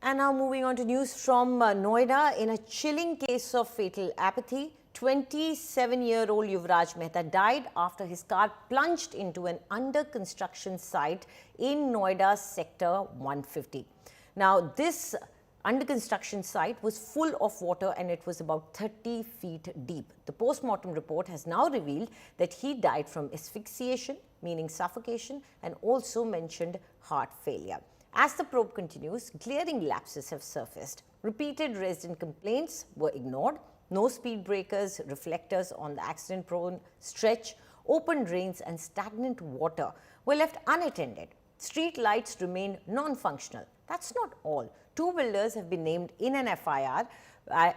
And now moving on to news from Noida. In a chilling case of fatal apathy, 27-year-old Yuvraj Mehta died after his car plunged into an under-construction site in Noida's Sector 150. Now, this under-construction site was full of water and it was about 30 feet deep. The post-mortem report has now revealed that he died from asphyxiation, meaning suffocation, and also mentioned heart failure. As the probe continues, glaring lapses have surfaced. Repeated resident complaints were ignored. No speed breakers, reflectors on the accident-prone stretch, open drains and stagnant water were left unattended. Street lights remained non-functional. That's not all. Two builders have been named in an FIR,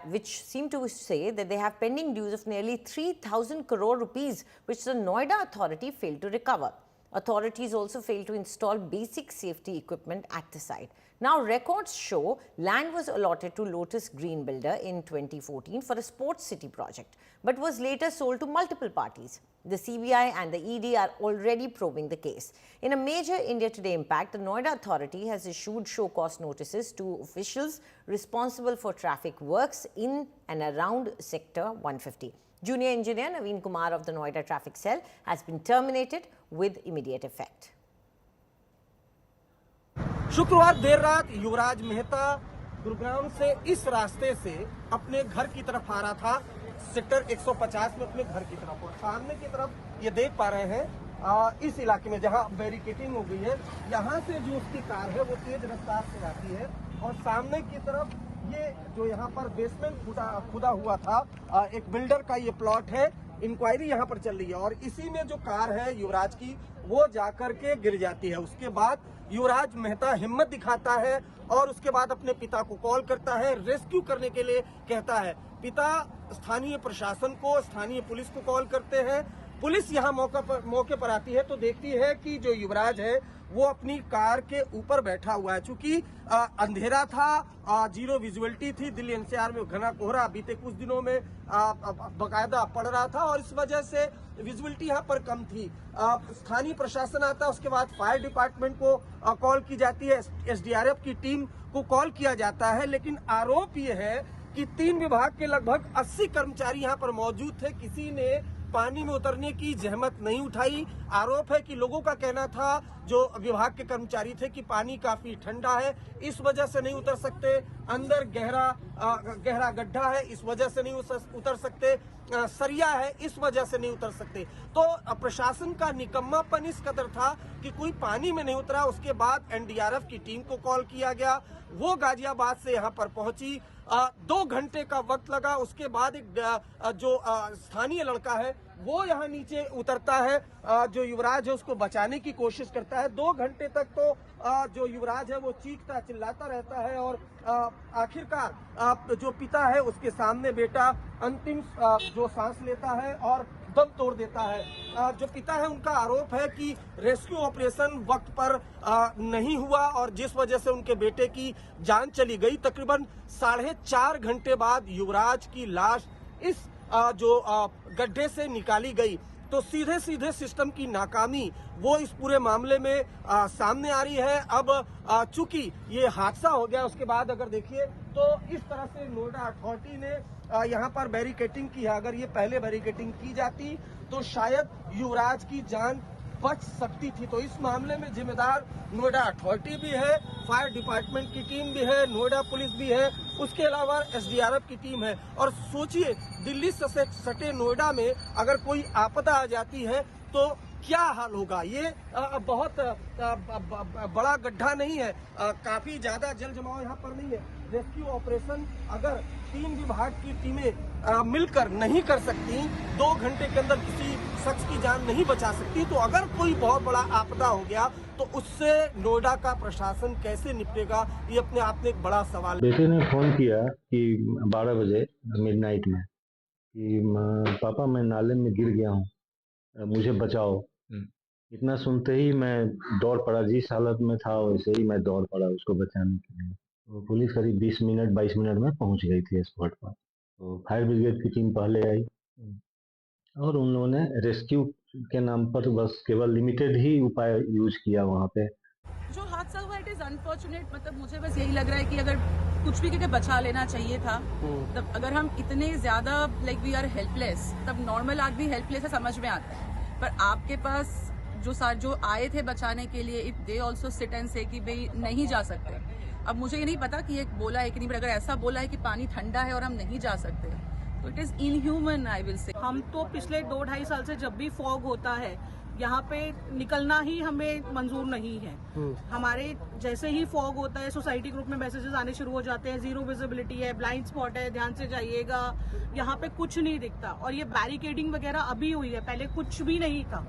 which seem to say that they have pending dues of nearly 3,000 crore rupees, which the Noida authority failed to recover. Authorities also failed to install basic safety equipment at the site. Now, records show land was allotted to Lotus Green Builder in 2014 for a sports city project, but was later sold to multiple parties. The CBI and the ED are already probing the case. In a major India Today impact, the Noida authority has issued show-cause notices to officials responsible for traffic works in and around Sector 150. Junior engineer Naveen Kumar of the Noida Traffic Cell has been terminated with immediate effect. शुक्रवार देर रात युवराज मेहता गुरुग्राम से इस रास्ते से अपने घर की तरफ आ रहा था, सेक्टर 150 में अपने घर की तरफ, और सामने की तरफ ये देख पा रहे हैं इस इलाके में जहां बैरिकेडिंग हो गई है, यहां से जो उसकी कार है वो तेज रफ्तार से आती है और सामने की तरफ ये जो यहाँ पर बेसमेंट खुदा हुआ था, एक बिल्डर का ये प्लॉट है। इंक्वायरी यहाँ पर चल रही है और इसी में जो कार है युवराज की वो जाकर के गिर जाती है। उसके बाद युवराज मेहता हिम्मत दिखाता है और उसके बाद अपने पिता को कॉल करता है, रेस्क्यू करने के लिए कहता है। पिता स्थानीय प्रशासन को, स्थानीय पुलिस को कॉल करते हैं। पुलिस यहाँ मौके पर आती है तो देखती है कि जो युवराज है वो अपनी कार के ऊपर बैठा हुआ है। चूंकि अंधेरा था, जीरो विजुअलिटी थी, दिल्ली एनसीआर में घना कोहरा बीते कुछ दिनों में बकायदा पड़ रहा था और इस वजह से विजुअलिटी यहाँ पर कम थी। स्थानीय प्रशासन आता है, उसके बाद फायर डिपार्टमेंट को कॉल की जाती है, एसडीआरएफ की टीम को कॉल किया जाता है। लेकिन आरोप ये है कि 3 विभाग के लगभग 80 कर्मचारी यहाँ पर मौजूद थे, किसी ने पानी में उतरने की जहमत नहीं उठाई। आरोप है कि लोगों का कहना था, जो विभाग के कर्मचारी थे, कि पानी काफी ठंडा है, इस वजह से नहीं उतर सकते, अंदर गहरा गड्ढा है, इस वजह से नहीं उतर सकते, सरिया है, इस वजह से नहीं उतर सकते। तो प्रशासन का निकम्मापन इस कदर था कि कोई पानी में नहीं उतरा। उसके बाद एनडीआरएफ की टीम को कॉल किया गया, वो गाजियाबाद से यहाँ पर पहुंची। 2 घंटे का वक्त लगा। उसके बाद एक जो स्थानीय लड़का है वो यहाँ नीचे उतरता है, जो युवराज है उसको बचाने की कोशिश करता है। 2 घंटे तक तो जो युवराज है वो चीखता चिल्लाता रहता है और आखिरकार जो पिता है उसके सामने बेटा अंतिम जो सांस लेता है और दम तोड़ देता है। जो पिता है उनका आरोप है कि रेस्क्यू ऑपरेशन वक्त पर नहीं हुआ और जिस वजह से उनके बेटे की जान चली गई। तकरीबन 4.5 घंटे बाद युवराज की लाश इस जो गड्ढे से निकाली गई। तो सीधे सीधे सिस्टम की नाकामी वो इस पूरे मामले में सामने आ रही है। अब चूंकि ये हादसा हो गया, उसके बाद अगर देखिए तो इस तरह से नोएडा अथॉरिटी ने यहाँ पर बैरिकेडिंग की है। अगर ये पहले बैरिकेडिंग की जाती तो शायद युवराज की जान बच सकती थी। तो इस मामले में जिम्मेदार नोएडा अथॉरिटी भी है, फायर डिपार्टमेंट की टीम भी है, नोएडा पुलिस भी है, उसके अलावा एसडीआरएफ की टीम है। और सोचिए, दिल्ली से सटे नोएडा में अगर कोई आपदा आ जाती है तो क्या हाल होगा। ये बहुत बड़ा गड्ढा नहीं है, काफी ज्यादा जल जमाव यहाँ पर नहीं है। रेस्क्यू ऑपरेशन अगर 3 विभाग की टीमें मिलकर नहीं कर सकती, 2 घंटे के अंदर किसी शख्स की जान नहीं बचा सकती, तो अगर कोई बहुत बड़ा आपदा हो गया तो उससे नोएडा का प्रशासन कैसे निपटेगा, ये अपने आप में एक बड़ा सवाल। बेटे ने फोन किया कि 12 बजे मिडनाइट में कि पापा मैं नाले में गिर गया हूँ, मुझे बचाओ। इतना सुनते ही मैं दौड़ पड़ा, जिस हालत में था वैसे ही मैं दौड़ पड़ा उसको बचाने के लिए। तो पुलिस करीब 20 मिनट में पहुंच गई थी स्पॉट पर। तो फायर ब्रिगेड की टीम पहले आई और उन लोगों ने रेस्क्यू के नाम पर बस केवल लिमिटेड ही उपाय यूज किया वहाँ पे। जो हादसा हुआ इट इज इज अनफॉर्चुनेट। मतलब मुझे बस यही लग रहा है कि अगर कुछ भी करके बचा लेना चाहिए था। तब अगर हम इतने ज्यादा लाइक वी आर हेल्पलेस, तब नॉर्मल आदमी हेल्पलेस है, समझ में आता है। पर आपके पास जो आए थे बचाने के लिए, if they also sit and से कि भाई नहीं जा सकते। अब मुझे ये नहीं पता कि ये बोला है कि नहीं, पर अगर ऐसा बोला है कि पानी ठंडा है और हम नहीं जा सकते, तो it is inhuman, I will say. हम तो पिछले 2-2.5 साल से जब भी फॉग होता है यहाँ पे निकलना ही हमें मंजूर नहीं है। हमारे जैसे ही फॉग होता है सोसाइटी ग्रुप में मैसेजेस आने शुरू हो जाते हैं, जीरो विजिबिलिटी है, ब्लाइंड स्पॉट है, ध्यान से जाइएगा, यहाँ पे कुछ नहीं दिखता। और ये बैरिकेडिंग वगैरह अभी हुई है, पहले कुछ भी नहीं था।